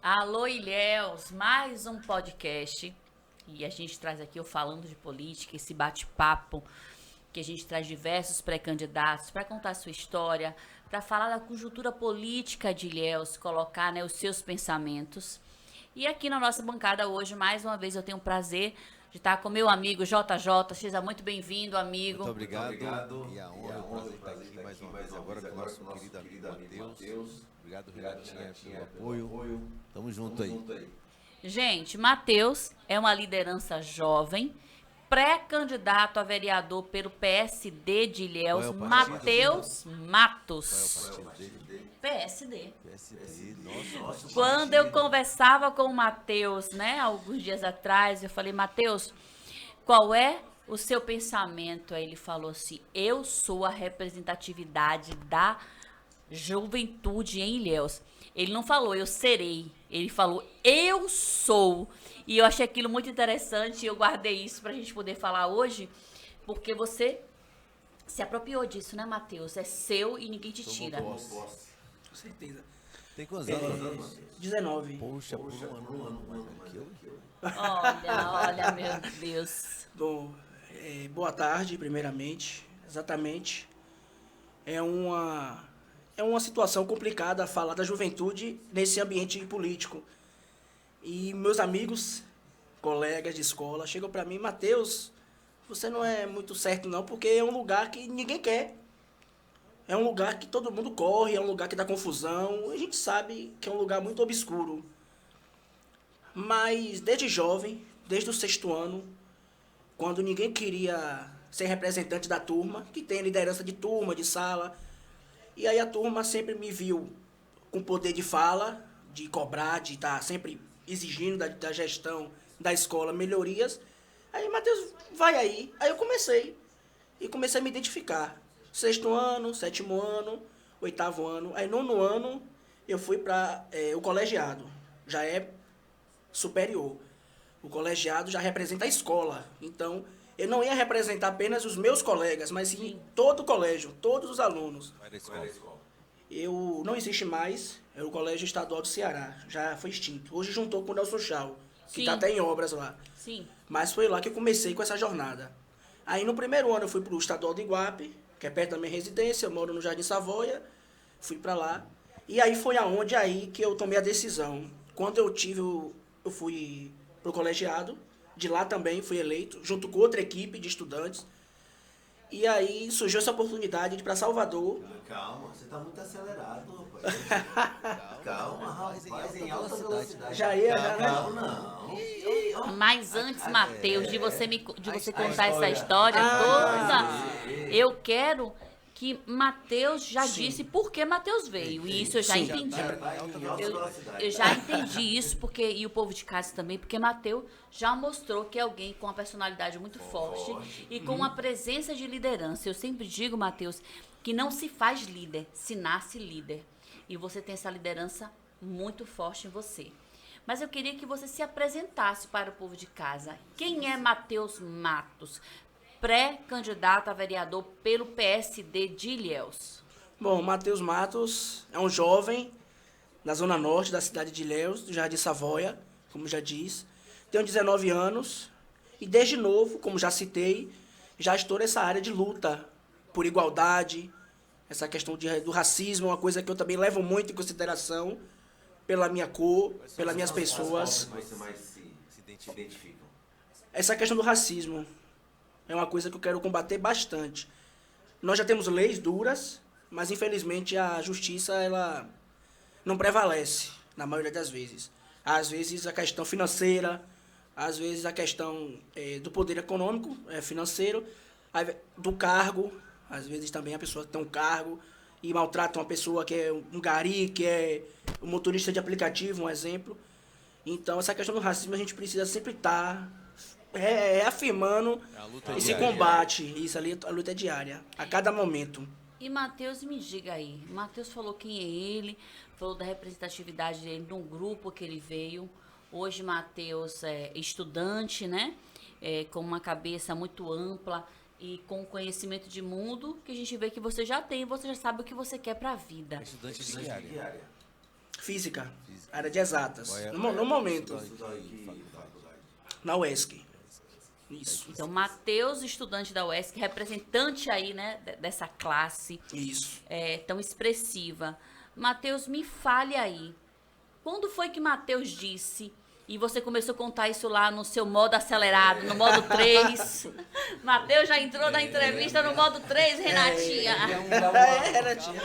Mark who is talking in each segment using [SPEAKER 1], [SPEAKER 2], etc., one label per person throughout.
[SPEAKER 1] Alô, Ilhéus, mais um podcast. E a gente traz aqui o Falando de Política, esse bate-papo que a gente traz diversos pré-candidatos para contar a sua história, para falar da conjuntura política de Ilhéus, colocar, né, os seus pensamentos. E aqui na nossa bancada hoje, mais uma vez, eu tenho o prazer de estar com meu amigo JJ. Seja muito bem-vindo, amigo.
[SPEAKER 2] Muito obrigado. E a honra e o prazer estar aqui mais uma vez agora com o nosso querido amigo Matheus. Obrigado, Renatinha, pelo apoio. Tamo junto aí.
[SPEAKER 1] Gente, Matheus é uma liderança jovem, pré-candidato a vereador pelo PSD de Ilhéus, Matheus Matos.
[SPEAKER 2] Qual é o partido dele?
[SPEAKER 1] PSD.
[SPEAKER 2] PSD. Nossa.
[SPEAKER 1] Quando eu conversava com o Matheus, né, alguns dias atrás, eu falei, Matheus, qual é o seu pensamento? Aí ele falou assim, eu sou a representatividade da juventude em Ilhéus. Ele não falou, eu serei. Ele falou, eu sou. E eu achei aquilo muito interessante e eu guardei isso pra gente poder falar hoje, porque você se apropriou disso, né, Matheus? É seu e ninguém te tira.
[SPEAKER 3] Com certeza.
[SPEAKER 2] Tem quantos anos?
[SPEAKER 3] 19.
[SPEAKER 2] Poxa, por um ano mais que eu.
[SPEAKER 1] Olha, meu Deus.
[SPEAKER 3] Bom, boa tarde, primeiramente. Exatamente. É uma situação complicada falar da juventude nesse ambiente político. E meus amigos, colegas de escola, chegam para mim, Matheus, você não é muito certo não, porque é um lugar que ninguém quer. É um lugar que todo mundo corre, é um lugar que dá confusão. A gente sabe que é um lugar muito obscuro. Mas desde jovem, desde o 6º ano, quando ninguém queria ser representante da turma, que tem liderança de turma, de sala, e aí a turma sempre me viu com poder de fala, de cobrar, de estar sempre exigindo da gestão da escola melhorias. Aí, Matheus, vai aí. Aí eu comecei. E comecei a me identificar. 6º ano, 7º ano, 8º ano. Aí 9º ano eu fui para o colegiado. Já é superior. O colegiado já representa a escola. Então, eu não ia representar apenas os meus colegas, mas sim todo o colégio, todos os alunos. Eu não existe mais, é o Colégio Estadual do Ceará, já foi extinto. Hoje juntou com o Nelson Chau, que está até em obras lá.
[SPEAKER 1] Sim.
[SPEAKER 3] Mas foi lá que eu comecei com essa jornada. Aí no primeiro ano eu fui para o Estadual do Iguape, que é perto da minha residência, eu moro no Jardim Savoia, fui para lá. E aí foi aonde aí que eu tomei a decisão. Quando eu fui pro colegiado, de lá também fui eleito, junto com outra equipe de estudantes. E aí surgiu essa oportunidade de ir para Salvador.
[SPEAKER 4] Calma, você tá muito acelerado, rapaz. Calma, rapaz, em alta velocidade.
[SPEAKER 3] Já ia, já, né?
[SPEAKER 4] Calma, não.
[SPEAKER 1] Mas antes, Matheus, de você contar essa história toda, eu quero que Matheus já disse por que Matheus veio. E isso eu já entendi. Eu já entendi isso, porque, e o povo de casa também, porque Matheus já mostrou que é alguém com uma personalidade muito forte e com uma presença de liderança. Eu sempre digo, Matheus, que não se faz líder, se nasce líder. E você tem essa liderança muito forte em você. Mas eu queria que você se apresentasse para o povo de casa. Quem é Matheus Matos? Pré-candidato a vereador pelo PSD de Ilhéus.
[SPEAKER 3] Bom, Matheus Matos é um jovem da zona norte da cidade de Ilhéus, do Jardim Savoia, como já diz. Tenho 19 anos e desde novo, como já citei, já estou nessa área de luta por igualdade. Essa questão do racismo é uma coisa que eu também levo muito em consideração pela minha cor, pelas minhas pessoas.
[SPEAKER 4] Você mais se identificam.
[SPEAKER 3] Essa questão do racismo é uma coisa que eu quero combater bastante. Nós já temos leis duras, mas infelizmente a justiça ela não prevalece na maioria das vezes. Às vezes a questão financeira, às vezes a questão do poder econômico, financeiro, do cargo, às vezes também a pessoa tem um cargo e maltrata uma pessoa que é um gari, que é um motorista de aplicativo, um exemplo. Então essa questão do racismo a gente precisa sempre estar afirmando esse combate. Isso ali, a luta é diária, a cada momento.
[SPEAKER 1] E Matheus, me diga aí. Matheus falou quem é ele, falou da representatividade dele num grupo que ele veio. Hoje Matheus é estudante, né? Com uma cabeça muito ampla e com conhecimento de mundo que a gente vê que você já tem, você já sabe o que você quer para a vida.
[SPEAKER 2] Estudante de diária.
[SPEAKER 3] Física, área de exatas.
[SPEAKER 2] Qual é-
[SPEAKER 3] No momento,
[SPEAKER 4] Estudou aí que faculdade?
[SPEAKER 3] na UESC. Isso,
[SPEAKER 1] Então, Matheus, estudante da UESC, representante aí, né, dessa classe
[SPEAKER 3] isso.
[SPEAKER 1] tão expressiva. Matheus, me fale aí. Quando foi que Matheus disse, e você começou a contar isso lá no seu modo acelerado, no modo 3. Matheus já entrou na entrevista no modo 3, Renatinha.
[SPEAKER 3] Renatinha.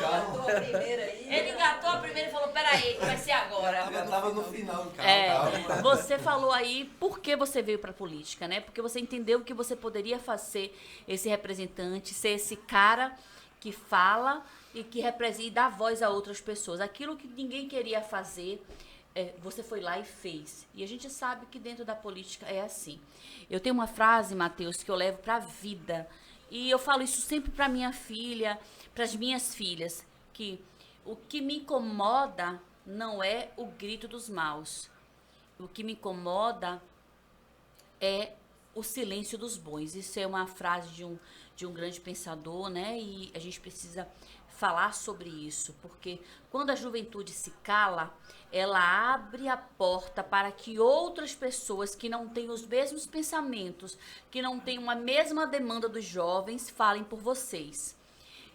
[SPEAKER 1] Ele engatou a primeira e falou, peraí, que vai ser agora.
[SPEAKER 4] Já tava no final, calma.
[SPEAKER 1] Você falou aí por que você veio para a política, né? Porque você entendeu que você poderia fazer esse representante, ser esse cara que fala e que representa e dá voz a outras pessoas. Aquilo que ninguém queria fazer, você foi lá e fez. E a gente sabe que dentro da política é assim. Eu tenho uma frase, Matheus, que eu levo para a vida. E eu falo isso sempre para minha filha, para as minhas filhas, que o que me incomoda não é o grito dos maus. O que me incomoda é o silêncio dos bons. Isso é uma frase de um grande pensador, né? E a gente precisa falar sobre isso, porque quando a juventude se cala, ela abre a porta para que outras pessoas que não têm os mesmos pensamentos, que não têm uma mesma demanda dos jovens, falem por vocês.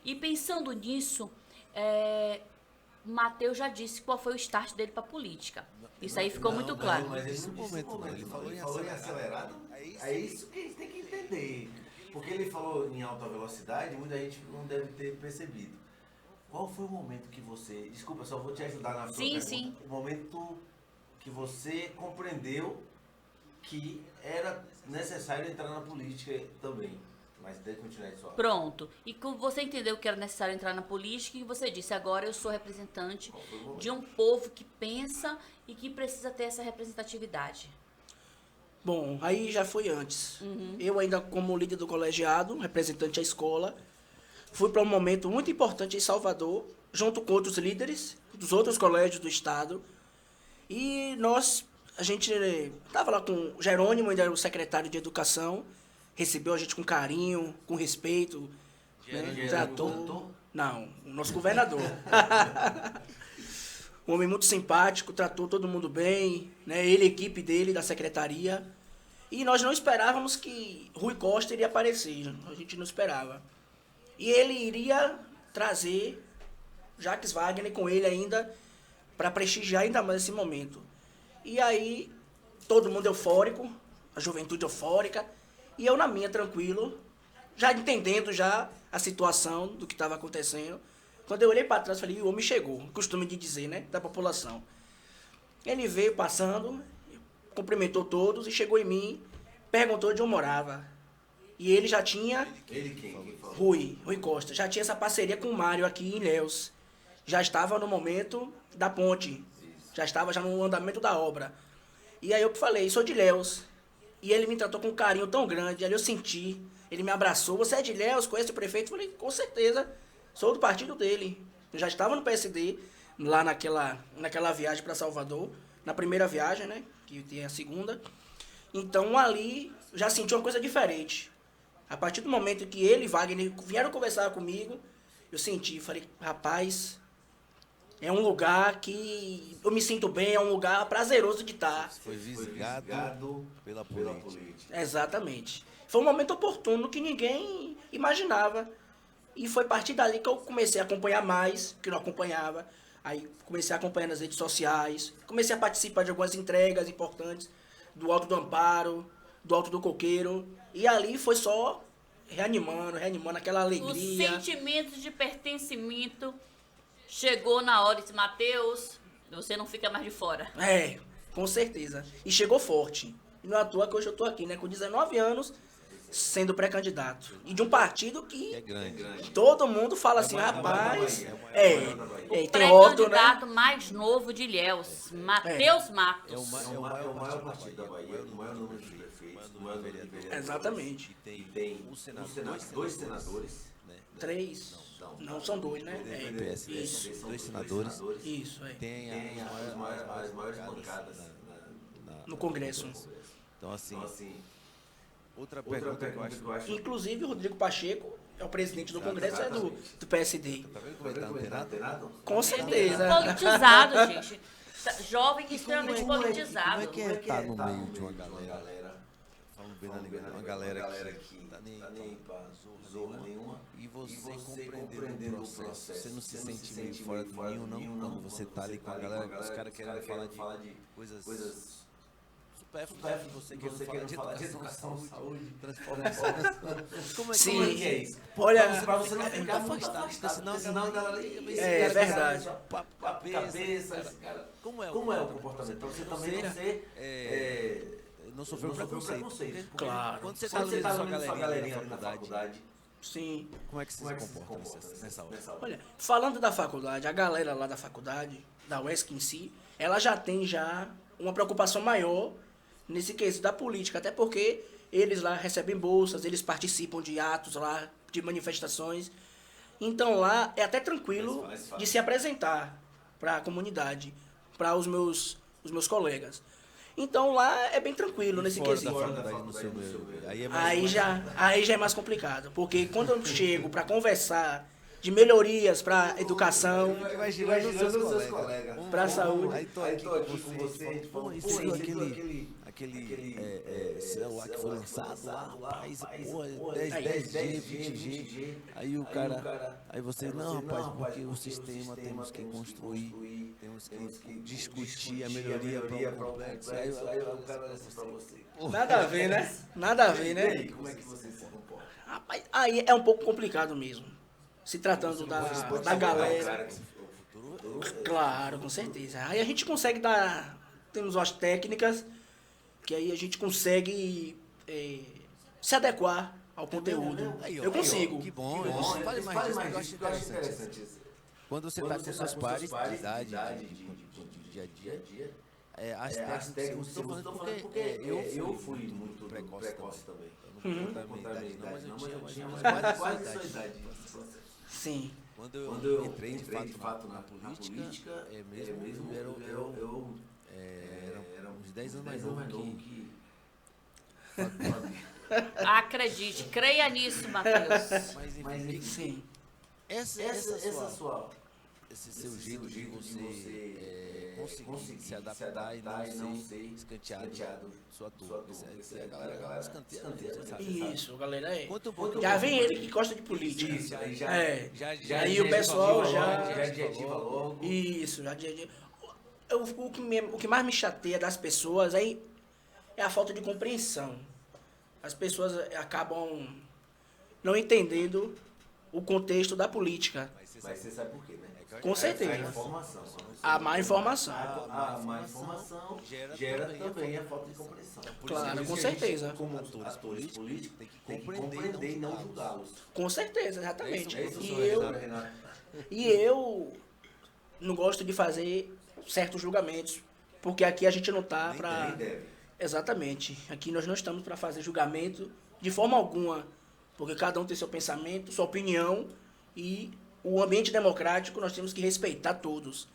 [SPEAKER 1] E pensando nisso, Matheus já disse qual foi o start dele para a política. Isso aí ficou muito claro.
[SPEAKER 4] Mas ele
[SPEAKER 2] Nesse
[SPEAKER 4] não disse
[SPEAKER 2] momento,
[SPEAKER 4] no momento,
[SPEAKER 2] ele falou em
[SPEAKER 4] em acelerado. É isso que a gente tem que entender. Porque ele falou em alta velocidade, muita gente não deve ter percebido. Qual foi o momento que você... Desculpa, só vou te ajudar na sua pergunta.
[SPEAKER 1] Sim.
[SPEAKER 4] O momento que você compreendeu que era necessário entrar na política também. Mas deve continuar aí só.
[SPEAKER 1] Pronto. E que você entendeu que era necessário entrar na política e você disse, agora eu sou representante de um povo que pensa e que precisa ter essa representatividade.
[SPEAKER 3] Bom, aí já foi antes. Eu ainda como líder do colegiado, representante da escola, fui para um momento muito importante em Salvador, junto com outros líderes dos outros colégios do estado. E a gente estava lá com o Jerônimo, ainda era o secretário de educação, recebeu a gente com carinho, com respeito. Né? Tratou. Não, o nosso governador. Um homem muito simpático, tratou todo mundo bem, né? Ele e a equipe dele, da secretaria. E nós não esperávamos que Rui Costa iria aparecer, a gente não esperava. E ele iria trazer Jacques Wagner com ele ainda, para prestigiar ainda mais esse momento. E aí, todo mundo eufórico, a juventude eufórica, e eu na minha, tranquilo, já entendendo já a situação do que estava acontecendo. Quando eu olhei para trás, falei, o homem chegou, costume de dizer, né, da população. Ele veio passando, cumprimentou todos e chegou em mim, perguntou de onde eu morava. E ele já tinha...
[SPEAKER 4] Ele quem falou?
[SPEAKER 3] Rui Costa, já tinha essa parceria com o Mário aqui em Ilhéus. Já estava no momento da ponte, já estava já no andamento da obra. E aí eu falei, sou de Ilhéus. E ele me tratou com um carinho tão grande, ali eu senti, ele me abraçou, você é de Ilhéus, conhece o prefeito? Eu falei, com certeza. Sou do partido dele. Eu já estava no PSD, lá naquela viagem para Salvador. Na primeira viagem, né? Que tem a segunda. Então, ali, já senti uma coisa diferente. A partir do momento que ele e Wagner vieram conversar comigo, eu senti, falei, rapaz, é um lugar que eu me sinto bem, é um lugar prazeroso de estar.
[SPEAKER 2] Foi visgado pela política.
[SPEAKER 3] Exatamente. Foi um momento oportuno que ninguém imaginava. E foi a partir dali que eu comecei a acompanhar mais, que não acompanhava. Aí comecei a acompanhar nas redes sociais, comecei a participar de algumas entregas importantes, do Alto do Amparo, do Alto do Coqueiro. E ali foi só reanimando aquela alegria.
[SPEAKER 1] O sentimento de pertencimento chegou na hora e disse, Matheus, você não fica mais de fora.
[SPEAKER 3] Com certeza. E chegou forte. E não é à toa que hoje eu estou aqui, né, com 19 anos, sendo pré-candidato. E de um partido que
[SPEAKER 2] É grande.
[SPEAKER 3] todo mundo fala assim, rapaz... tem
[SPEAKER 1] O
[SPEAKER 3] outro, né?
[SPEAKER 1] pré-candidato mais novo de Ilhéus, Matheus Matos.
[SPEAKER 2] É o
[SPEAKER 4] o maior partido da Bahia, o maior número de prefeitos, o maior número de vereadores.
[SPEAKER 3] Exatamente.
[SPEAKER 2] E
[SPEAKER 4] E
[SPEAKER 2] tem
[SPEAKER 4] tem dois senadores.
[SPEAKER 3] 3. Não, são 2, né?
[SPEAKER 2] PSD,
[SPEAKER 3] Isso.
[SPEAKER 2] dois senadores.
[SPEAKER 3] Isso,
[SPEAKER 2] Tem
[SPEAKER 4] Tem as maiores bancadas
[SPEAKER 3] no Congresso.
[SPEAKER 2] Então, assim, Outra pergunta que eu acho.
[SPEAKER 3] Inclusive, o Rodrigo Pacheco é o presidente do Congresso, é do PSD.
[SPEAKER 2] Tá vendo como ele tá antenado?
[SPEAKER 3] Com certeza.
[SPEAKER 1] Politizado, gente. Jovem e extremamente
[SPEAKER 2] Como
[SPEAKER 1] politizado.
[SPEAKER 2] é que é estar no meio de uma galera, falando bem na língua, uma galera que tá nem pra zorra nenhuma, e você compreendendo o processo, você não se sente meio fora do ninho, não? Quando você tá ali com a galera, os caras querendo falar de coisas supérfluas, você querendo falar de educação, saúde, transformação. Como é que é isso?
[SPEAKER 3] Olha,
[SPEAKER 2] Pra você não ficar afastado, senão a galera...
[SPEAKER 3] É verdade.
[SPEAKER 2] Papo cabeça, esse cara... Como é o comportamento? Pra você também não ser... Não sofreu preconceito. Porque
[SPEAKER 3] Claro.
[SPEAKER 2] Quando você tá com sua galerinha na faculdade,
[SPEAKER 3] Sim.
[SPEAKER 2] como é que você se comporta nessa hora?
[SPEAKER 3] Olha, falando da faculdade, a galera lá da faculdade, da UESC em si, ela já tem uma preocupação maior nesse quesito da política, até porque eles lá recebem bolsas, eles participam de atos lá, de manifestações. Então lá é até tranquilo de se apresentar para a comunidade, para os meus colegas. Então lá é bem tranquilo nesse quesito. Aí já é mais complicado, porque quando eu chego para conversar de melhorias para educação,
[SPEAKER 2] Vai girando os seus colegas.
[SPEAKER 3] para a saúde.
[SPEAKER 2] Aí tô aqui com você, aquele celular que foi lançado lá, rapaz, porra, 10G, 20G. Aí o cara, aí você, não, rapaz, porque o sistema temos que construir, temos que discutir a melhoria para o complexo. Aí o cara olha assim pra você.
[SPEAKER 3] Nada a ver, né? Nada a ver, né?
[SPEAKER 2] E aí, como é que você se comporta?
[SPEAKER 3] Rapaz, aí é um pouco complicado mesmo. Se tratando da galera. Claro, com certeza. Aí a gente consegue temos umas técnicas que aí a gente consegue se adequar ao conteúdo. Eu consigo.
[SPEAKER 2] Que bom. Fale mais disso, eu acho interessante isso. Quando você está com seus pares de idade, de dia a dia, as técnicas que você estão falando, porque eu fui muito precoce também. Eu não vou contar a minha idade, não, mas eu tinha quase sua idade.
[SPEAKER 3] Sim.
[SPEAKER 2] Quando eu entrei de fato na política, eu era uns 10 anos mais novo que...
[SPEAKER 1] Acredite, creia nisso, Matheus.
[SPEAKER 2] Mas enfim,
[SPEAKER 3] Sim.
[SPEAKER 2] esse seu jeito de você conseguir se adaptar e não ser escanteado sua turma. A galera escanteia.
[SPEAKER 3] Isso, galera é.
[SPEAKER 2] Conta um pouco.
[SPEAKER 3] Já vem ele que gosta de política.
[SPEAKER 4] Isso, aí
[SPEAKER 3] Aí o pessoal
[SPEAKER 4] já adjetiva logo.
[SPEAKER 3] Isso, já adjetiva. O que mais me chateia das pessoas aí é a falta de compreensão. As pessoas acabam não entendendo o contexto da política.
[SPEAKER 4] Mas você sabe por quê, né?
[SPEAKER 3] Com certeza. A má informação.
[SPEAKER 4] A má informação gera também a falta de compreensão.
[SPEAKER 3] Claro, com certeza.
[SPEAKER 4] Como atores políticos, tem que compreender e não julgá-los.
[SPEAKER 3] Com certeza, exatamente.
[SPEAKER 4] É isso,
[SPEAKER 3] E eu não gosto de fazer certos julgamentos, porque aqui a gente não tá para...
[SPEAKER 4] Nem deve.
[SPEAKER 3] Exatamente. Aqui nós não estamos para fazer julgamento de forma alguma, porque cada um tem seu pensamento, sua opinião, e o ambiente democrático nós temos que respeitar todos.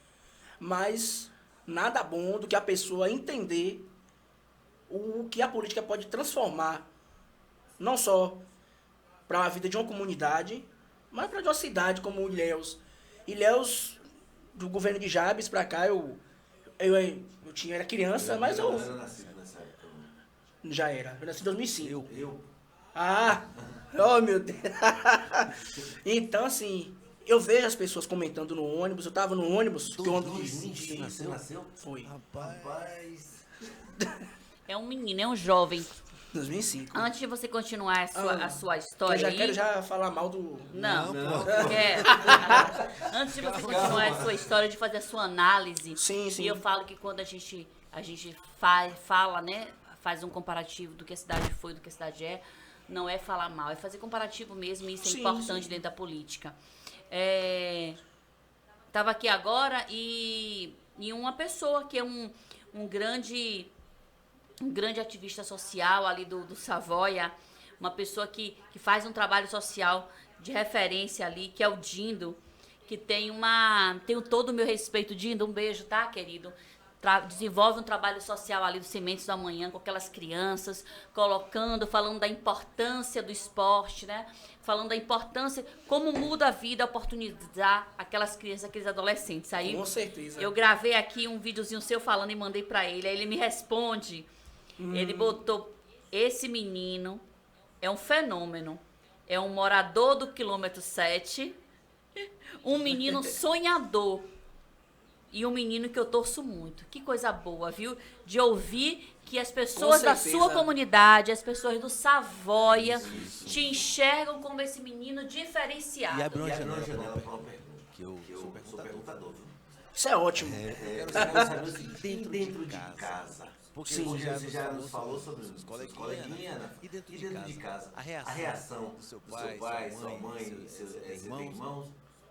[SPEAKER 3] Mas nada bom do que a pessoa entender o que a política pode transformar, não só para a vida de uma comunidade, mas para de uma cidade como Ilhéus. Ilhéus, do governo de Jabes para cá, eu era criança, mas eu...
[SPEAKER 4] não era nascido nessa época.
[SPEAKER 3] Já era. Eu nasci em 2005.
[SPEAKER 4] Eu?
[SPEAKER 3] Ah! Oh, meu Deus! Então, assim, eu vejo as pessoas comentando no ônibus. Eu tava no ônibus. Que
[SPEAKER 4] Você nasceu?
[SPEAKER 3] Foi.
[SPEAKER 4] Rapaz...
[SPEAKER 1] É um menino, é um jovem.
[SPEAKER 3] 2005.
[SPEAKER 1] Antes de você continuar a sua história
[SPEAKER 3] Eu já
[SPEAKER 1] aí...
[SPEAKER 3] quero já falar mal do...
[SPEAKER 1] Não. Antes de você continuar a sua história, de fazer a sua análise.
[SPEAKER 3] Sim.
[SPEAKER 1] E eu falo que quando a gente fala, né? Faz um comparativo do que a cidade foi, do que a cidade é. Não é falar mal, é fazer comparativo mesmo. E isso é importante dentro da política. Tava aqui agora e uma pessoa que é um grande ativista social ali do Savoia, uma pessoa que faz um trabalho social de referência ali, que é o Dindo, que tem todo o meu respeito. Dindo, um beijo, tá, querido? desenvolve um trabalho social ali do Sementes do Amanhã com aquelas crianças, falando da importância do esporte, né? Falando da importância, como muda a vida, oportunizar aquelas crianças, aqueles adolescentes. Aí,
[SPEAKER 3] com certeza.
[SPEAKER 1] Eu gravei aqui um videozinho seu falando e mandei pra ele. Aí ele me responde. Ele botou: esse menino é um fenômeno. É um morador do quilômetro 7, um menino sonhador. E um menino que eu torço muito. Que coisa boa, viu? De ouvir que as pessoas da sua comunidade, as pessoas do Savoia, te enxergam como esse menino diferenciado.
[SPEAKER 2] E abre uma janela para uma pergunta, que eu sou perguntador, viu?
[SPEAKER 3] Isso é ótimo.
[SPEAKER 4] Eu quero saber o seguinte, dentro de casa.
[SPEAKER 2] Porque
[SPEAKER 4] você já nos falou sobre os coleguinhas, né?
[SPEAKER 2] E dentro de casa, a reação
[SPEAKER 4] do seu pai, sua mãe, seus irmãos.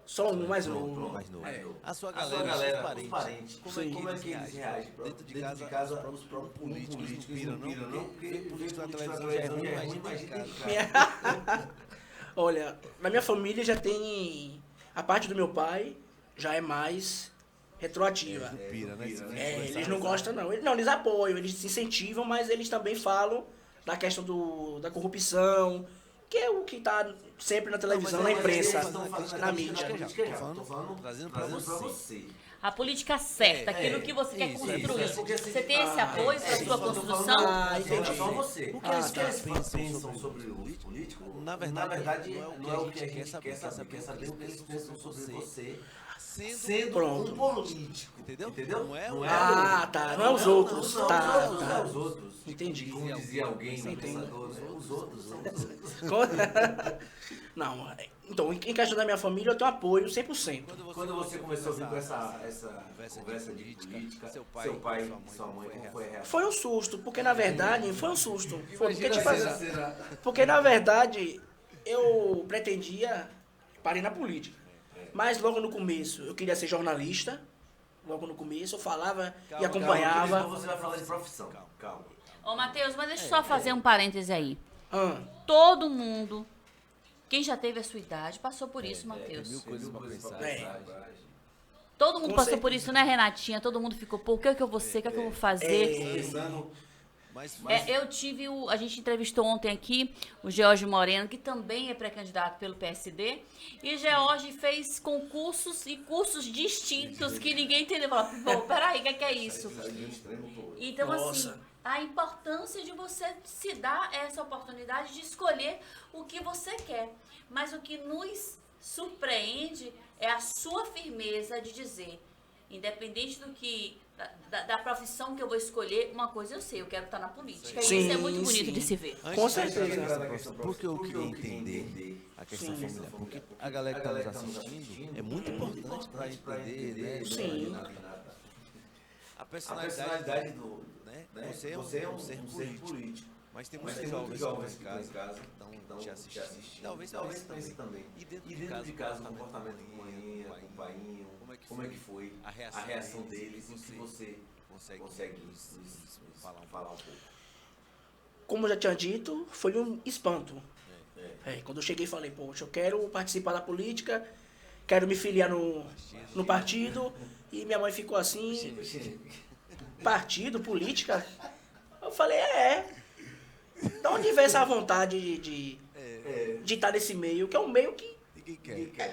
[SPEAKER 3] Só um mais novo.
[SPEAKER 2] A sua galera, os parentes.
[SPEAKER 4] Como é que eles reagem? Dentro de casa, os próprios políticos não piram, não? Porque político na televisão já é ruim, mas dentro de casa.
[SPEAKER 3] Olha, na minha família já tem... A parte do meu pai já é mais retroativa. Eles não gostam, não. Eles apoiam, eles se incentivam, mas eles também falam da questão da corrupção, que é o que está sempre na televisão, na imprensa, na mídia.
[SPEAKER 4] Estou falando para você.
[SPEAKER 1] A política certa, aquilo que você quer construir. Você tem esse apoio para a sua construção?
[SPEAKER 3] Entendi.
[SPEAKER 4] Só você. O que eles pensam sobre os políticos, na verdade, não é o que a gente quer saber o que eles pensam sobre você. Sendo um político, entendeu? Não é
[SPEAKER 3] tá. Não é os outros.
[SPEAKER 4] Não é os outros.
[SPEAKER 3] Entendi.
[SPEAKER 4] Como dizia alguém no pensador, né? Os outros são os outros.
[SPEAKER 3] Não, então, em questão da minha família, eu tenho apoio 100%.
[SPEAKER 4] Quando você começou a vir com essa conversa de política, seu pai e sua mãe, como foi a reação?
[SPEAKER 3] Foi um susto, porque na verdade, foi um susto. Porque na verdade, eu pretendia parar na política. Mas logo no começo, eu queria ser jornalista. Logo no começo, eu falava e acompanhava.
[SPEAKER 4] Então você vai falar de profissão. Calma.
[SPEAKER 1] Ô, Matheus, mas deixa eu só fazer um parêntese aí. Todo mundo, quem já teve a sua idade, passou por isso, Matheus.
[SPEAKER 2] Mil coisas pra pensar.
[SPEAKER 1] Todo mundo passou por isso, né, Renatinha? Todo mundo ficou, pô, o que é que eu vou ser? O que é que eu vou fazer? A gente entrevistou ontem aqui o George Moreno, que também é pré-candidato pelo PSD, e George fez concursos e cursos distintos que ninguém entendeu. Falou, pô, peraí, o que é isso? Então, assim, a importância de você se dar essa oportunidade de escolher o que você quer. Mas o que nos surpreende é a sua firmeza de dizer, independente do que... Da profissão que eu vou escolher, uma coisa eu sei, eu quero estar na política.
[SPEAKER 3] Sim,
[SPEAKER 1] e isso é muito bonito de se ver.
[SPEAKER 3] Com certeza.
[SPEAKER 2] Porque eu queria entender a questão familiar. Porque a galera que está nos assistindo é muito importante para entender, né?
[SPEAKER 3] Sim.
[SPEAKER 4] A personalidade do... Você é um ser político.
[SPEAKER 2] Mas tem muitos jovens em casa que estão te assistindo. Talvez também. E dentro de casa, o comportamento com mãe, com o pai, como é que foi a reação deles e se você consegue falar um pouco?
[SPEAKER 3] Como eu já tinha dito, foi um espanto. Quando eu cheguei e falei, poxa, eu quero participar da política, quero me filiar no partido, e minha mãe ficou assim, partido, política? Eu falei, de onde vem essa vontade de estar nesse meio, que é um meio que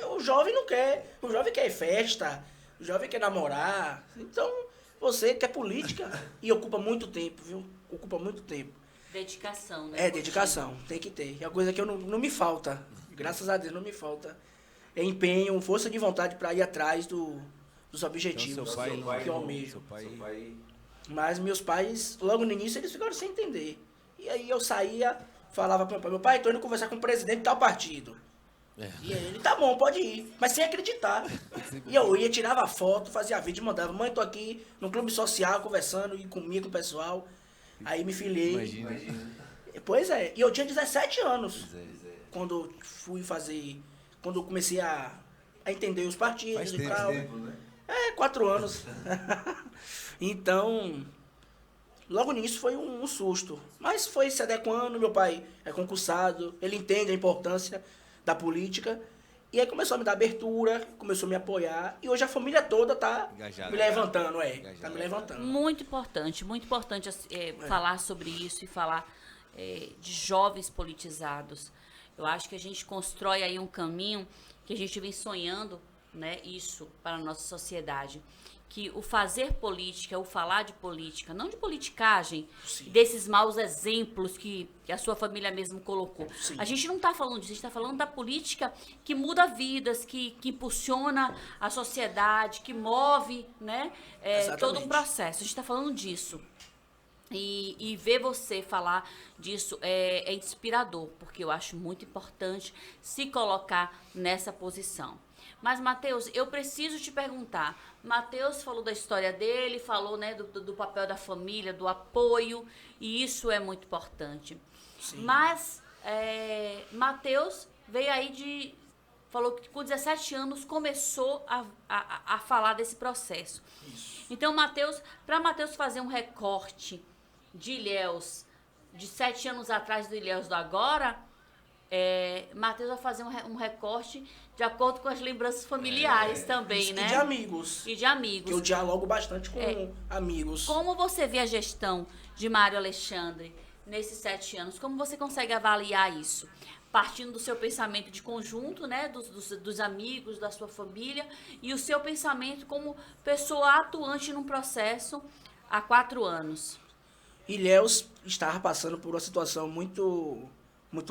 [SPEAKER 3] o jovem não quer. O jovem quer festa, o jovem quer namorar. Então, você quer política e ocupa muito tempo, viu? Ocupa muito tempo.
[SPEAKER 1] Dedicação, né?
[SPEAKER 3] Dedicação, tem que ter. É uma coisa que não me falta. Graças a Deus não me falta. É empenho, força de vontade para ir atrás dos objetivos.
[SPEAKER 2] Então, seu pai
[SPEAKER 3] que eu almejo.
[SPEAKER 4] Pai...
[SPEAKER 3] Mas meus pais, logo no início, eles ficaram sem entender. E aí eu saía, falava para meu pai, tô indo conversar com o presidente de tal partido. E aí ele, tá bom, pode ir, mas sem acreditar. E eu ia, tirava foto, fazia vídeo, mandava, mãe, tô aqui no clube social conversando e comia com o pessoal. Aí me filiei.
[SPEAKER 2] Imagina.
[SPEAKER 3] Pois é, e eu tinha 17 anos quando quando eu comecei a entender os partidos e tal. 4 anos. Então, logo nisso foi um susto. Mas foi se adequando, meu pai é concursado, ele entende a importância da política. E aí começou a me dar abertura, começou a me apoiar, e hoje a família toda tá
[SPEAKER 2] Engajada.
[SPEAKER 3] me levantando,
[SPEAKER 2] Engajada.
[SPEAKER 3] tá me levantando.
[SPEAKER 1] Muito importante falar sobre isso e falar de jovens politizados. Eu acho que a gente constrói aí um caminho que a gente vem sonhando, né, isso para a nossa sociedade. Que o fazer política, o falar de política, não de politicagem,
[SPEAKER 3] Sim.
[SPEAKER 1] desses maus exemplos que a sua família mesmo colocou.
[SPEAKER 3] Sim.
[SPEAKER 1] A gente não está falando disso, a gente está falando da política que muda vidas, que impulsiona a sociedade, que move, né, todo um processo. A gente está falando disso. E ver você falar disso é inspirador, porque eu acho muito importante se colocar nessa posição. Mas, Matheus, eu preciso te perguntar. Matheus falou da história dele, falou, né, do papel da família, do apoio, e isso é muito importante.
[SPEAKER 3] Sim.
[SPEAKER 1] Mas Matheus veio aí falou que com 17 anos começou a falar desse processo. Isso. Então, para Matheus fazer um recorte de Ilhéus, de 7 anos atrás do Ilhéus do agora, Matheus vai fazer um recorte de acordo com as lembranças familiares também, né?
[SPEAKER 3] E de amigos.
[SPEAKER 1] E de amigos.
[SPEAKER 3] Que eu dialogo bastante com amigos.
[SPEAKER 1] Como você vê a gestão de Mário Alexandre nesses 7 anos? Como você consegue avaliar isso? Partindo do seu pensamento de conjunto, né? Dos amigos, da sua família, e o seu pensamento como pessoa atuante num processo há 4 anos.
[SPEAKER 3] Ilhéus estava passando por uma situação muito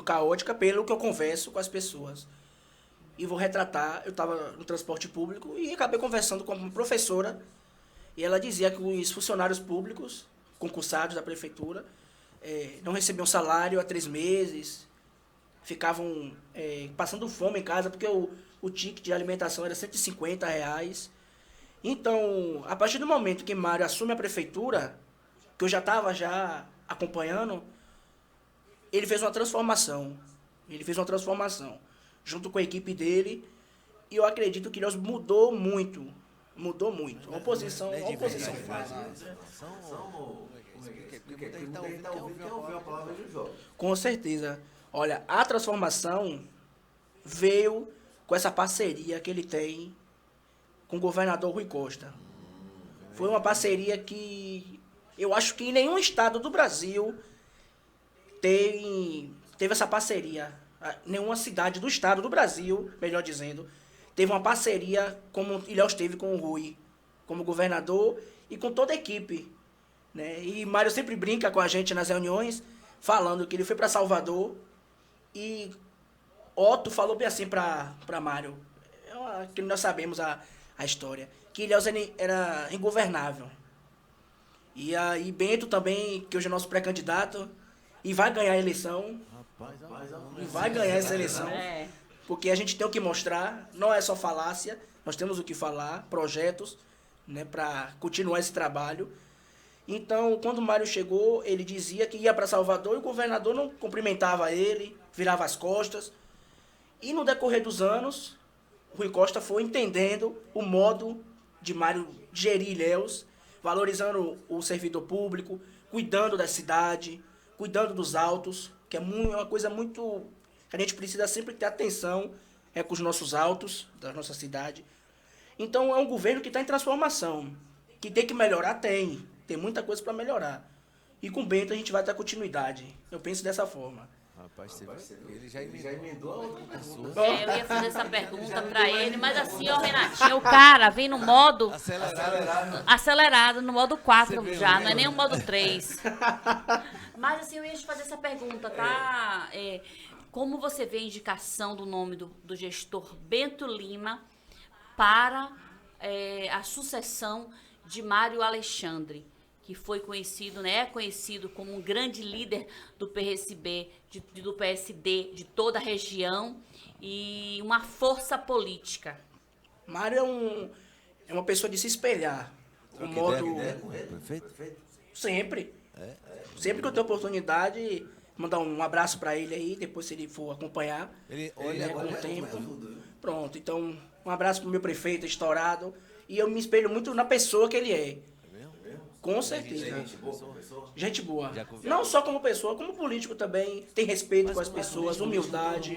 [SPEAKER 3] caótica, pelo que eu converso com as pessoas. E vou retratar, eu estava no transporte público e acabei conversando com uma professora, e ela dizia que os funcionários públicos, concursados da prefeitura, não recebiam salário há 3 meses, ficavam passando fome em casa, porque o ticket de alimentação era R$150. Então, a partir do momento que Mário assume a prefeitura, que eu já estava acompanhando, ele fez uma transformação. Junto com a equipe dele. E eu acredito que Ilhéus mudou muito. A oposição faz. Com certeza. Olha, a transformação veio com essa parceria que ele tem com o governador Rui Costa. Foi uma parceria que eu acho que em nenhum estado do Brasil teve essa parceria. Nenhuma cidade do estado do Brasil, melhor dizendo, teve uma parceria como Ilhéus teve com o Rui, como governador e com toda a equipe, né? E Mário sempre brinca com a gente nas reuniões, falando que ele foi para Salvador e Otto falou bem assim para Mário, que nós sabemos a história, que Ilhéus era ingovernável. E aí Bento também, que hoje é nosso pré-candidato, e vai ganhar a eleição. E vai ganhar essa eleição. Porque a gente tem o que mostrar, não é só falácia, nós temos o que falar, projetos, né, para continuar esse trabalho. Então, quando o Mário chegou, ele dizia que ia para Salvador e o governador não cumprimentava ele, virava as costas. E no decorrer dos anos, Rui Costa foi entendendo o modo de Mário gerir Ilhéus, valorizando o servidor público, cuidando da cidade, cuidando dos autos, que é uma coisa muito... A gente precisa sempre ter atenção com os nossos autos da nossa cidade. Então é um governo que está em transformação. Que tem que melhorar, tem. Tem muita coisa para melhorar. E com o Bento a gente vai dar continuidade. Eu penso dessa forma.
[SPEAKER 2] Rapaz, ele já emendou a outra pessoa.
[SPEAKER 1] Eu ia fazer essa pergunta para ele, mas assim, ó, Renatinho, o cara vem no modo acelerado, no modo 4 já, não é nem o modo 3. Mas assim, eu ia te fazer essa pergunta, tá? Como você vê a indicação do nome do gestor Bento Lima para a sucessão de Mário Alexandre, que foi conhecido, né, é conhecido como um grande líder do PSB, do PSD, de toda a região, e uma força política?
[SPEAKER 3] Mário é uma pessoa de se espelhar. O modo... Sempre. Sempre que eu tenho oportunidade, mandar um abraço para ele aí, depois se ele for acompanhar.
[SPEAKER 2] Ele olha
[SPEAKER 3] com o tempo. Pronto, então um abraço pro meu prefeito estourado. E eu me espelho muito na pessoa que ele é. Com certeza. Gente boa. Não só como pessoa, como político também. Tem respeito com as pessoas, humildade.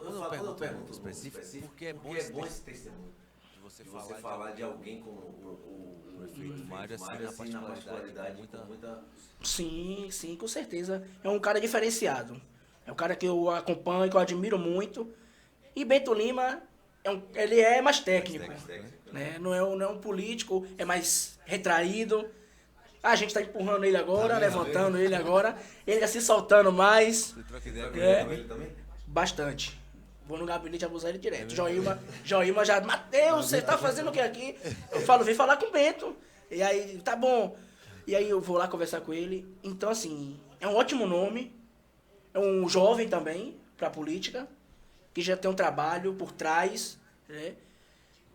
[SPEAKER 2] quando eu pergunto específico, porque é bom esse testemunho. De você falar de alguém como o prefeito Mário, assim, na particularidade, com muita...
[SPEAKER 3] Sim, com certeza. É um cara diferenciado. É um cara que eu acompanho, que eu admiro muito. E Bento Lima, ele é mais técnico. Né? Não é um político, é mais retraído. A gente está empurrando ele agora, levantando ele agora. Ele está se soltando mais.
[SPEAKER 2] Você troca ideia com ele também?
[SPEAKER 3] Bastante. Vou no gabinete abusar ele direto. Joilma já... Matheus, você tá fazendo o que aqui? Eu falo, vem falar com o Bento. E aí, tá bom. E aí eu vou lá conversar com ele. Então, assim, é um ótimo nome. É um jovem também pra política. Que já tem um trabalho por trás, né,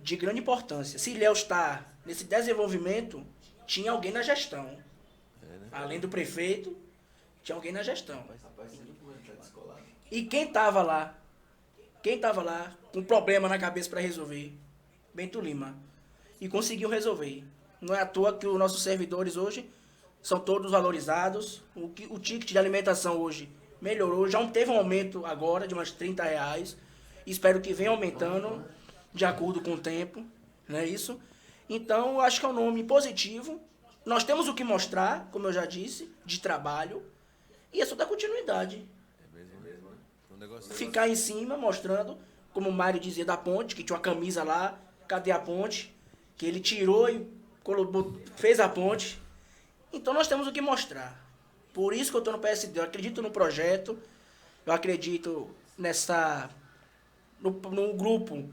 [SPEAKER 3] de grande importância. Se Ilhéus está nesse desenvolvimento, tinha alguém na gestão. Além do prefeito, tinha alguém na gestão. E quem estava lá? Quem estava lá com problema na cabeça para resolver? Bento Lima. E conseguiu resolver. Não é à toa que os nossos servidores hoje são todos valorizados. O ticket de alimentação hoje melhorou. Já teve um aumento agora de umas R$30. Espero que venha aumentando de acordo com o tempo. Não é isso? Então, eu acho que é um nome positivo. Nós temos o que mostrar, como eu já disse, de trabalho. E é só dar continuidade. Ficar em cima, mostrando, como o Mário dizia da ponte, que tinha uma camisa lá, cadê a ponte? Que ele tirou e fez a ponte. Então nós temos o que mostrar. Por isso que eu estou no PSD, eu acredito no projeto, eu acredito no grupo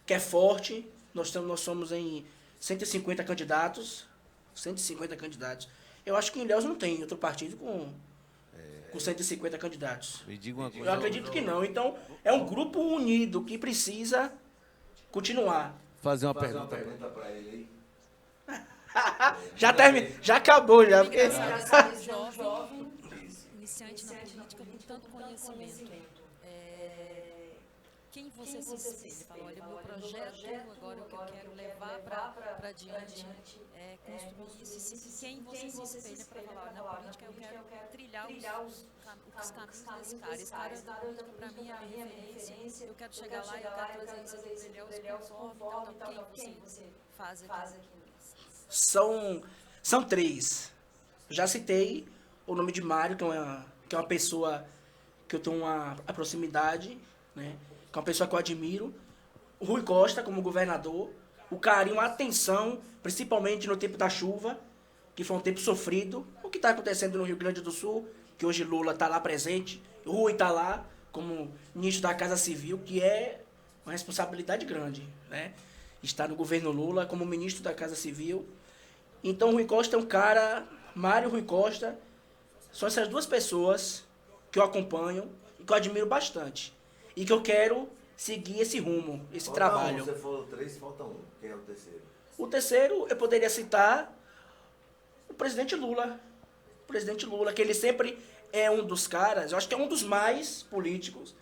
[SPEAKER 3] que é forte. Nós somos em 150 candidatos. 150 candidatos. Eu acho que em Ilhéus não tem outro partido com 150 candidatos.
[SPEAKER 2] Me diga uma coisa.
[SPEAKER 3] Eu acredito que não. Então, é um grupo unido que precisa continuar.
[SPEAKER 2] Fazer uma pergunta
[SPEAKER 4] para ele aí.
[SPEAKER 3] Já acabou, já. Porque...
[SPEAKER 5] jovem, iniciante na política com tanto conhecimento. Quem você se espelha? Fala, olha, meu projeto, agora o que eu quero levar para adiante é construir isso. Quem você se espelha para falar, na política eu quero trilhar os caminhos desse cara. Esse cara da política, para mim, é a minha referência. Eu quero chegar lá e eu quero trazer isso para Ilhéus conforme, então, quem você faz aqui?
[SPEAKER 3] São 3. Já citei o nome de Mário, que é uma pessoa que eu tenho uma proximidade, né? Que é uma pessoa que eu admiro. O Rui Costa, como governador. O carinho, a atenção, principalmente no tempo da chuva, que foi um tempo sofrido. O que está acontecendo no Rio Grande do Sul, que hoje Lula está lá presente. O Rui está lá como ministro da Casa Civil, que é uma responsabilidade grande, né? Está no governo Lula como ministro da Casa Civil. Então, o Rui Costa é um cara... Mário e Rui Costa são essas 2 pessoas que eu acompanho e que eu admiro bastante. E que eu quero seguir esse rumo, esse trabalho.
[SPEAKER 4] Você falou 3, falta 1. Quem é o terceiro?
[SPEAKER 3] O terceiro, eu poderia citar o presidente Lula. O presidente Lula, que ele sempre é um dos caras, eu acho que é um dos mais políticos,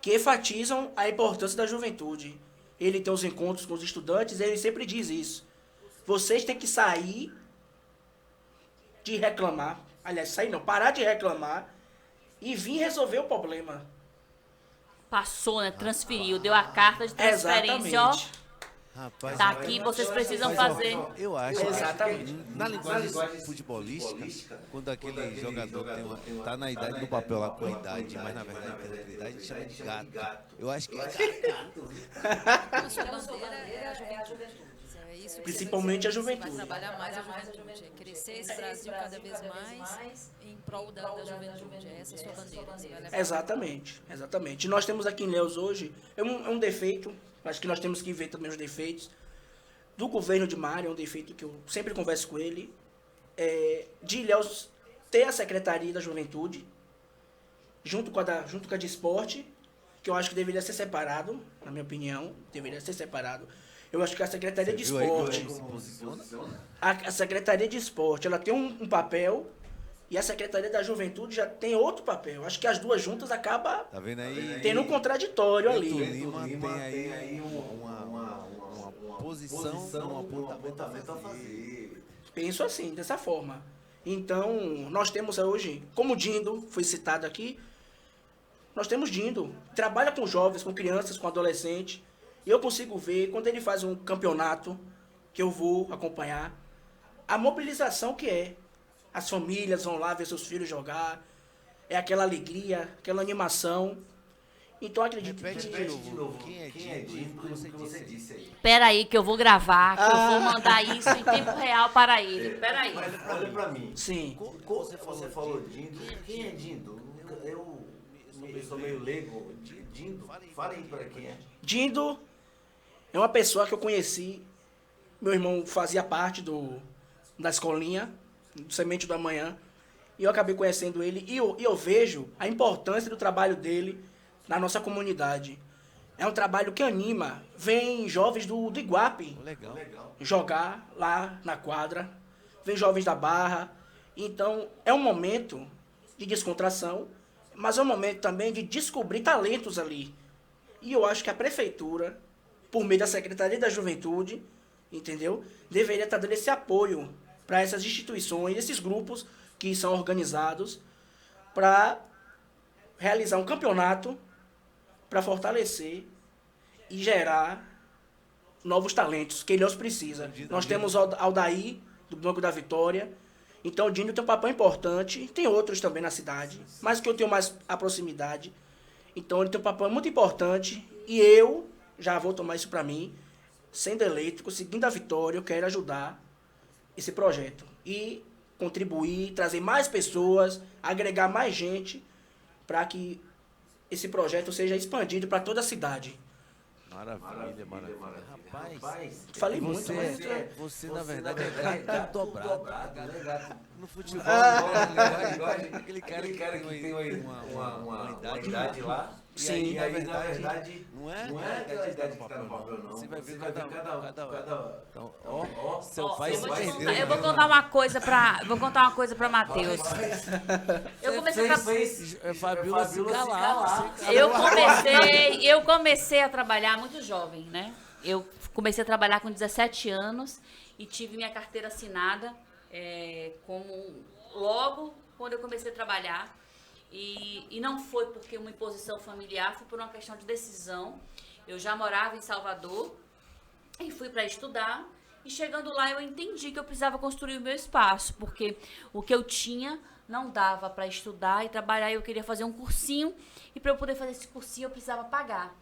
[SPEAKER 3] que enfatizam a importância da juventude. Ele tem os encontros com os estudantes, ele sempre diz isso. Vocês têm que sair de reclamar. Aliás, sair não, parar de reclamar e vir resolver o problema.
[SPEAKER 1] Passou, né? Transferiu, deu a carta de transferência, ó.
[SPEAKER 2] Rapaz,
[SPEAKER 1] Tá aqui, vocês precisam fazer.
[SPEAKER 2] Eu acho
[SPEAKER 3] Exatamente.
[SPEAKER 2] que na linguagem futebolística, quando aquele jogador tá na idade do papel lá com a idade, mas na verdade tem outra idade, chama de gato. Eu acho que
[SPEAKER 5] A sua bandeira é a juventude. É isso que
[SPEAKER 3] Principalmente a
[SPEAKER 5] você vai
[SPEAKER 3] juventude.
[SPEAKER 5] trabalhar mais a juventude, é crescer esse Brasil cada vez mais em prol da juventude. É essa a sua bandeira que você vai levar.
[SPEAKER 3] Exatamente. Nós temos aqui em Ilhéus hoje, é um defeito, acho que nós temos que ver também os defeitos, do governo de Mário, é um defeito que eu sempre converso com ele, de Ilhéus ter a Secretaria da Juventude, junto com a de Esporte, que eu acho que deveria ser separado, na minha opinião, deveria ser separado. Eu acho que a Secretaria de Esporte, a Secretaria de Esporte, ela tem um papel e a Secretaria da Juventude já tem outro papel. Eu acho que as 2 juntas acabam
[SPEAKER 2] tá vendo aí?
[SPEAKER 3] tendo um contraditório
[SPEAKER 2] Bento
[SPEAKER 3] ali.
[SPEAKER 2] Lima tem aí uma posição, um apontamento a fazer.
[SPEAKER 3] Penso assim, dessa forma. Então, nós temos hoje, como o Dindo foi citado aqui, Nós temos Dindo, trabalha com jovens, com crianças, com adolescentes. E eu consigo ver, quando ele faz um campeonato, que eu vou acompanhar, a mobilização que é. As famílias vão lá ver seus filhos jogar. É aquela alegria, aquela animação. Então acredito
[SPEAKER 2] Repete
[SPEAKER 3] que...
[SPEAKER 2] de novo. Quem é Dindo?
[SPEAKER 4] O que você disse aí.
[SPEAKER 1] Pera aí que eu vou gravar, que eu vou mandar isso em tempo real para ele. Pera aí.
[SPEAKER 4] Mas olha pra mim.
[SPEAKER 3] Sim.
[SPEAKER 4] Você falou Dindo. Quem é Dindo? Eu sou meio leigo. Dindo, fala aí pra quem é.
[SPEAKER 3] Dindo é uma pessoa que eu conheci. Meu irmão fazia parte da escolinha, do Semente do Amanhã. E eu acabei conhecendo ele. E eu vejo a importância do trabalho dele na nossa comunidade. É um trabalho que anima. Vem jovens do Iguape
[SPEAKER 2] Legal.
[SPEAKER 3] jogar lá na quadra. Vem jovens da Barra. Então, é um momento de descontração, mas é um momento também de descobrir talentos ali. E eu acho que a prefeitura, por meio da Secretaria da Juventude, entendeu? Deveria estar dando esse apoio para essas instituições, esses grupos que são organizados para realizar um campeonato para fortalecer e gerar novos talentos que Ilhéus precisa. Nós temos Aldair, do Banco da Vitória. Então o Dindo tem um papel importante. Tem outros também na cidade, mas que eu tenho mais a proximidade. Então ele tem um papel muito importante. E eu já vou tomar isso para mim. Sendo eleito, conseguindo a vitória, eu quero ajudar esse projeto. E contribuir, trazer mais pessoas, agregar mais gente para que esse projeto seja expandido para toda a cidade.
[SPEAKER 2] Maravilha. Rapaz,
[SPEAKER 3] Falei muito,
[SPEAKER 2] você,
[SPEAKER 3] mas...
[SPEAKER 2] você na verdade é gato dobrado. No futebol, aquele cara que tem uma idade
[SPEAKER 4] lá.
[SPEAKER 3] Sim.
[SPEAKER 4] E aí, na verdade,
[SPEAKER 2] não é
[SPEAKER 4] aquela idade que tá no papel, não.
[SPEAKER 2] Você vai ver cada um. Então,
[SPEAKER 4] Ó,
[SPEAKER 2] seu
[SPEAKER 1] Ó,
[SPEAKER 2] pai
[SPEAKER 1] eu
[SPEAKER 2] se
[SPEAKER 1] vou te
[SPEAKER 2] perdeu.
[SPEAKER 1] contar- eu vou contar uma coisa para Matheus. Eu comecei a
[SPEAKER 2] Fabiola se calar.
[SPEAKER 1] Eu comecei a trabalhar muito jovem, né? Eu comecei a trabalhar com 17 anos e tive minha carteira assinada logo quando eu comecei a trabalhar. E não foi porque uma imposição familiar, foi por uma questão de decisão. Eu já morava em Salvador e fui para estudar. E chegando lá eu entendi que eu precisava construir o meu espaço, porque o que eu tinha não dava para estudar e trabalhar. Eu queria fazer um cursinho e para eu poder fazer esse cursinho eu precisava pagar.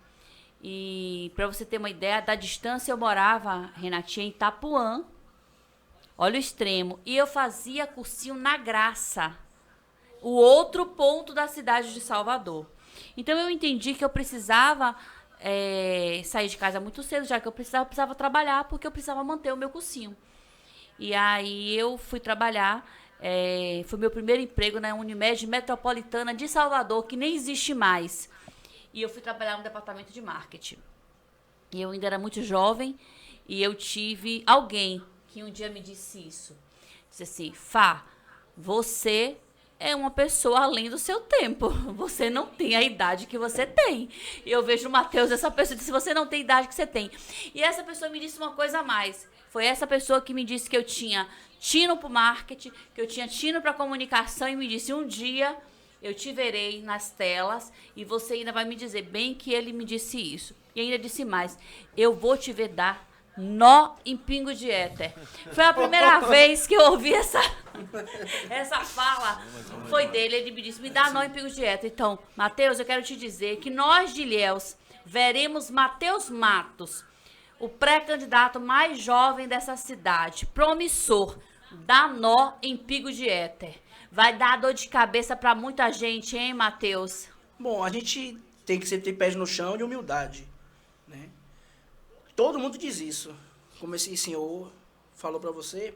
[SPEAKER 1] E para você ter uma ideia da distância, eu morava, Renatinha, em Itapuã. Olha o extremo. E eu fazia cursinho na Graça, o outro ponto da cidade de Salvador. Então eu entendi que eu precisava sair de casa muito cedo, já que eu precisava trabalhar, porque eu precisava manter o meu cursinho. E aí eu fui trabalhar, foi meu primeiro emprego na Unimed Metropolitana de Salvador, que nem existe mais. E eu fui trabalhar no departamento de marketing. E eu ainda era muito jovem, e eu tive alguém que um dia me disse isso. Disse assim: Fá, você é uma pessoa além do seu tempo. Você não tem a idade que você tem. E eu vejo o Matheus, essa pessoa disse: você não tem a idade que você tem. E essa pessoa me disse uma coisa a mais. Foi essa pessoa que me disse que eu tinha tino para o marketing, que eu tinha tino para comunicação, e me disse: um dia eu te verei nas telas e você ainda vai me dizer bem que ele me disse isso. E ainda disse mais: eu vou te ver dar nó em pingo de éter. Foi a primeira vez que eu ouvi essa fala. Foi dele. Ele me disse: me dá nó em pingo de éter. Então, Matheus, eu quero te dizer que nós de Ilhéus veremos Matheus Matos, o pré-candidato mais jovem dessa cidade, promissor, dá nó em pingo de éter. Vai dar dor de cabeça pra muita gente, hein, Matheus?
[SPEAKER 3] Bom, a gente tem que sempre ter pés no chão e humildade, né? Todo mundo diz isso. Como esse senhor falou para você,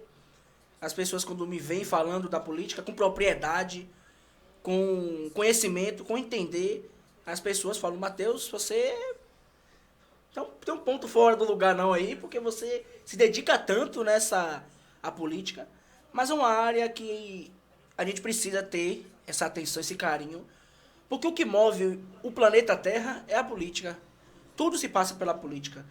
[SPEAKER 3] as pessoas quando me veem falando da política com propriedade, com conhecimento, com entender, as pessoas falam: Matheus, você tem um ponto fora do lugar não aí, porque você se dedica tanto a política, mas é uma área que a gente precisa ter essa atenção, esse carinho, porque o que move o planeta Terra é a política. Tudo se passa pela política.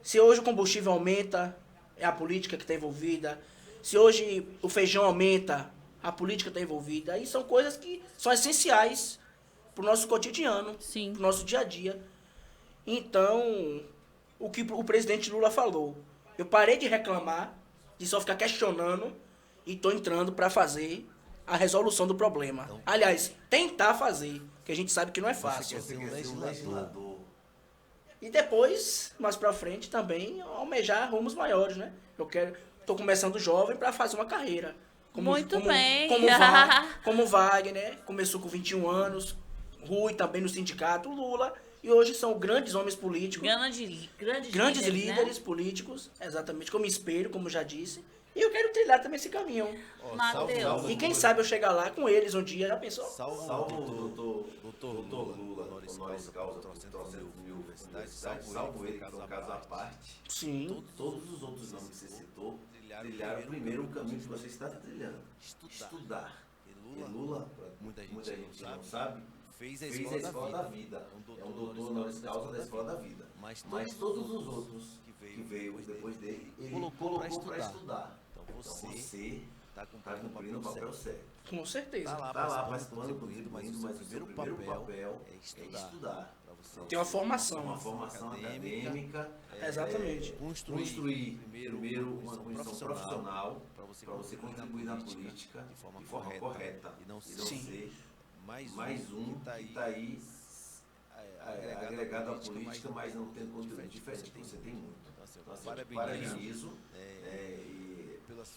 [SPEAKER 3] Se hoje o combustível aumenta, é a política que está envolvida. Se hoje o feijão aumenta, a política está envolvida. E são coisas que são essenciais pro nosso cotidiano,
[SPEAKER 1] Sim.
[SPEAKER 3] pro nosso dia a dia. Então, o que o presidente Lula falou, eu parei de reclamar, de só ficar questionando e tô entrando para fazer a resolução do problema. Aliás, tentar fazer, que a gente sabe que não é fácil.
[SPEAKER 2] Você quer ser um legislador.
[SPEAKER 3] E depois, mais pra frente, também almejar rumos maiores, né? Tô começando jovem para fazer uma carreira.
[SPEAKER 1] Muito bem.
[SPEAKER 3] Como Wagner, né? Começou com 21 anos, Rui também no sindicato, Lula, e hoje são grandes homens políticos, grandes líderes
[SPEAKER 1] né?
[SPEAKER 3] políticos, exatamente, como espelho, como já disse. E eu quero trilhar também esse caminho.
[SPEAKER 1] Mateus.
[SPEAKER 3] E quem sabe eu chegar lá com eles um dia, já pensou?
[SPEAKER 2] Salvo o doutor Lula, honoris causa, trouxendo mil universidades, salvo ele, que foi um caso à parte.
[SPEAKER 3] Sim.
[SPEAKER 4] Todos os outros nomes que você citou trilharam primeiro o caminho que você está trilhando. Estudar. E Lula, muita gente não sabe, fez a escola da vida. É um doutor honoris causa da escola da vida. Mas todos os outros que veio depois dele, ele colocou para estudar. Então você está cumprindo o papel certo.
[SPEAKER 3] Com certeza.
[SPEAKER 2] Está lá participando, mas o seu primeiro papel é estudar.
[SPEAKER 3] Tem uma formação.
[SPEAKER 4] Uma formação acadêmica.
[SPEAKER 3] Exatamente.
[SPEAKER 2] Construir primeiro uma condição profissional para você contribuir na política de forma correta e não ser mais um que está aí agregado à política, mas não tendo conteúdo diferente, que você tem muito. Então, assim, parabenizo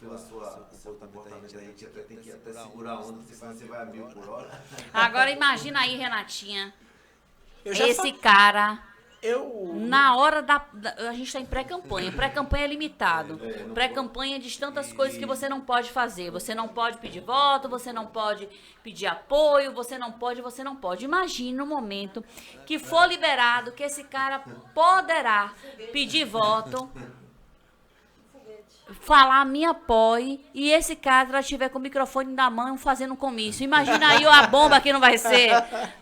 [SPEAKER 2] pelo seu comportamento. A gente até tem que segurar a onda, porque senão você vai a 1000 por hora.
[SPEAKER 1] Agora imagina aí, Renatinha, esse cara, na hora a gente está em pré-campanha. Pré-campanha é limitado. Pré-campanha diz tantas coisas que você não pode fazer. Você não pode pedir voto, você não pode pedir apoio, você não pode. Imagina o momento que for liberado, que esse cara poderá pedir voto, falar me apoie, e esse cara estiver com o microfone na mão fazendo um comício. Imagina aí a bomba que não vai ser.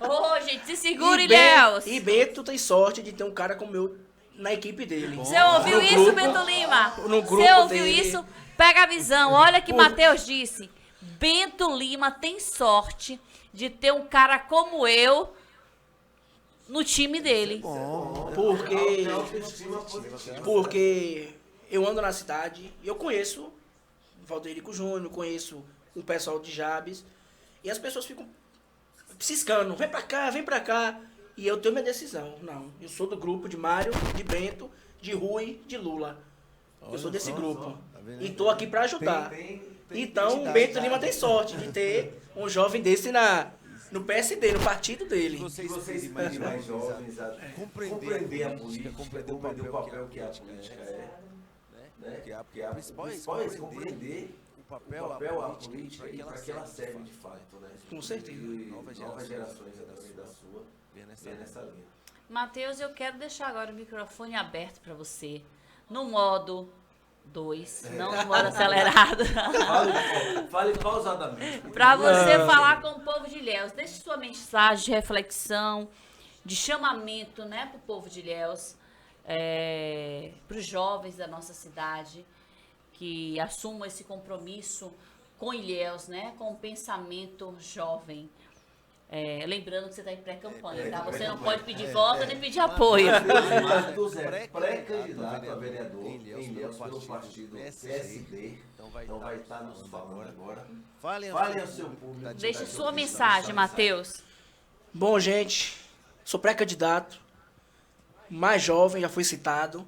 [SPEAKER 1] Ô, gente, se segure, Léo.
[SPEAKER 3] E Bento tem sorte de ter um cara como eu na equipe dele.
[SPEAKER 1] Você ouviu isso, Bento Lima? Você ouviu isso? Pega a visão. Olha o que Mateus disse. Bento Lima tem sorte de ter um cara como eu no time dele.
[SPEAKER 3] Porque eu ando na cidade e eu conheço o Valderico Júnior, conheço o pessoal de Jabes, e as pessoas ficam ciscando, vem pra cá, e eu tenho minha decisão. Não, eu sou do grupo de Mário, de Bento, de Rui, de Lula. Eu sou desse grupo. E tô aqui pra ajudar. Então, o Bento Lima tem sorte de ter um jovem desse no PSD, no partido dele.
[SPEAKER 4] Vocês mais jovens a compreender a política, compreender o papel que a política é. Porque a principal é compreender o papel, a política e para que ela serve de fato, né?
[SPEAKER 3] Com certeza.
[SPEAKER 4] E novas gerações através da sua, vem nessa linha.
[SPEAKER 1] Mateus, eu quero deixar agora o microfone aberto para você, no modo 2, não no modo acelerado.
[SPEAKER 4] Fale pausadamente.
[SPEAKER 1] Para você falar com o povo de Ilhéus. Deixe sua mensagem de reflexão, de chamamento, né, para o povo de Ilhéus. Para os jovens da nossa cidade que assumam esse compromisso com Ilhéus, né, com o pensamento jovem. Lembrando que você está em pré-campanha, tá? Você não pode pedir voto nem pedir apoio.
[SPEAKER 4] Marcos é pré-candidato a vereador em Ilhéus pelo partido PSD. Então vai estar nos falando agora. Fale ao seu público.
[SPEAKER 1] Deixe sua mensagem, Mateus.
[SPEAKER 3] Bom, gente, sou pré-candidato, mais jovem, já foi citado.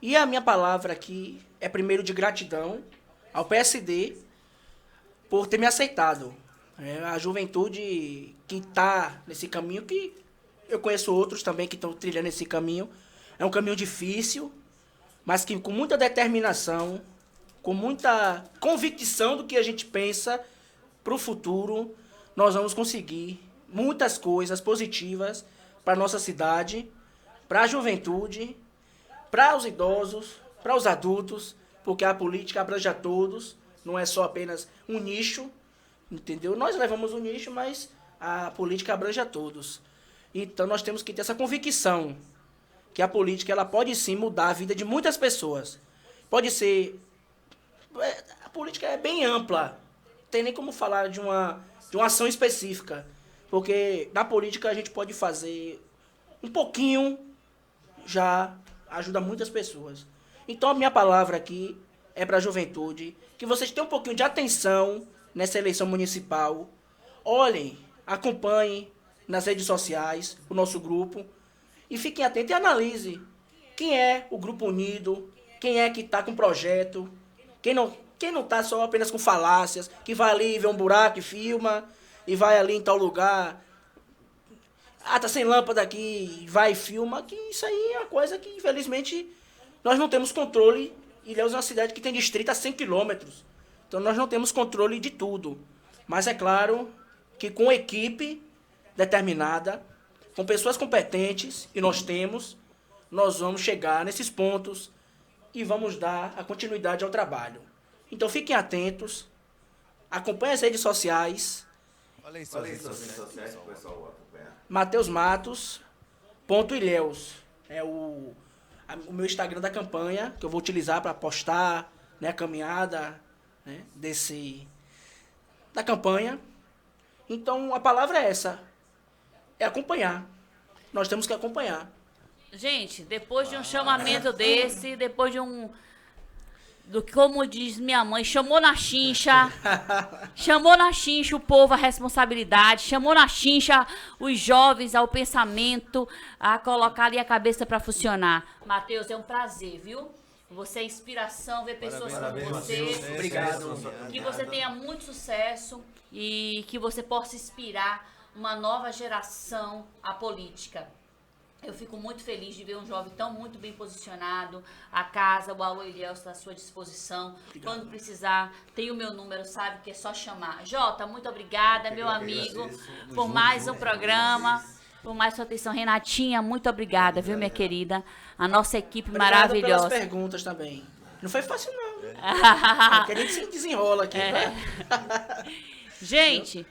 [SPEAKER 3] E a minha palavra aqui é primeiro de gratidão ao PSD por ter me aceitado. A juventude que está nesse caminho, que eu conheço outros também que estão trilhando esse caminho. É um caminho difícil, mas que com muita determinação, com muita convicção do que a gente pensa para o futuro, nós vamos conseguir muitas coisas positivas para a nossa cidade, para a juventude, para os idosos, para os adultos, porque a política abrange a todos, não é só apenas um nicho, entendeu? Nós levamos um nicho, mas a política abrange a todos. Então nós temos que ter essa convicção que a política ela pode sim mudar a vida de muitas pessoas. Pode ser... A política é bem ampla, não tem nem como falar de uma ação específica. Porque na política a gente pode fazer um pouquinho, já ajuda muitas pessoas. Então a minha palavra aqui é para a juventude, que vocês tenham um pouquinho de atenção nessa eleição municipal. Olhem, acompanhem nas redes sociais o nosso grupo e fiquem atentos e analisem quem é o Grupo Unido, quem é que está com projeto, quem não está só apenas com falácias, que vai ali ver um buraco e filma, e vai ali em tal lugar, tá sem lâmpada aqui, vai e filma, que isso aí é uma coisa que, infelizmente, nós não temos controle. Ilhéus é uma cidade que tem distrito a 100 quilômetros, então nós não temos controle de tudo. Mas é claro que com equipe determinada, com pessoas competentes, e nós temos, nós vamos chegar nesses pontos e vamos dar a continuidade ao trabalho. Então fiquem atentos, acompanhem as redes sociais.
[SPEAKER 2] Olha aí,
[SPEAKER 4] Olha aí suas redes sociais para o pessoal acompanhar.
[SPEAKER 3] Mateus Matos, .ilhéus. É o meu Instagram da campanha, que eu vou utilizar para postar, né, a caminhada, né, da campanha. Então, a palavra é essa. É acompanhar. Nós temos que acompanhar.
[SPEAKER 1] Gente, depois de um chamamento desse, depois de como diz minha mãe, chamou na chincha o povo à responsabilidade, chamou na chincha os jovens ao pensamento, a colocar ali a cabeça para funcionar. Mateus, é um prazer, viu? Você é inspiração, ver pessoas como você.
[SPEAKER 3] Obrigado.
[SPEAKER 1] Que você tenha muito sucesso e que você possa inspirar uma nova geração à política. Eu fico muito feliz de ver um jovem tão muito bem posicionado. A casa, o Alô Ilhéus está à sua disposição. Obrigado. Quando precisar, tem o meu número, sabe que é só chamar. Jota, muito obrigada, meu amigo, por mais um programa, por mais sua atenção. Renatinha, muito obrigada, viu, minha querida? A nossa equipe maravilhosa.
[SPEAKER 3] Obrigado pelas perguntas também. Não foi fácil, não. Porque a gente se desenrola aqui.
[SPEAKER 1] Gente,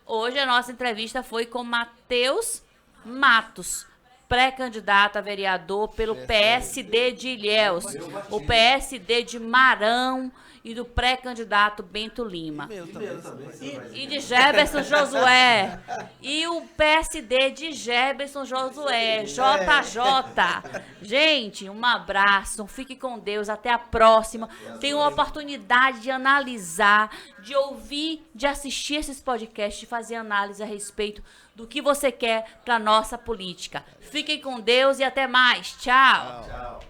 [SPEAKER 1] hoje a nossa entrevista foi com Mateus Matos, pré-candidato a vereador pelo PSD de Ilhéus, o PSD de Marão e do pré-candidato Bento Lima. E de Jefferson Josué. E o PSD de Jefferson Josué, JJ. Gente, um abraço, fique com Deus, até a próxima. Tenha uma oportunidade de analisar, de ouvir, de assistir esses podcasts, de fazer análise a respeito do que você quer para nossa política. Fiquem com Deus e até mais. Tchau.
[SPEAKER 4] Tchau.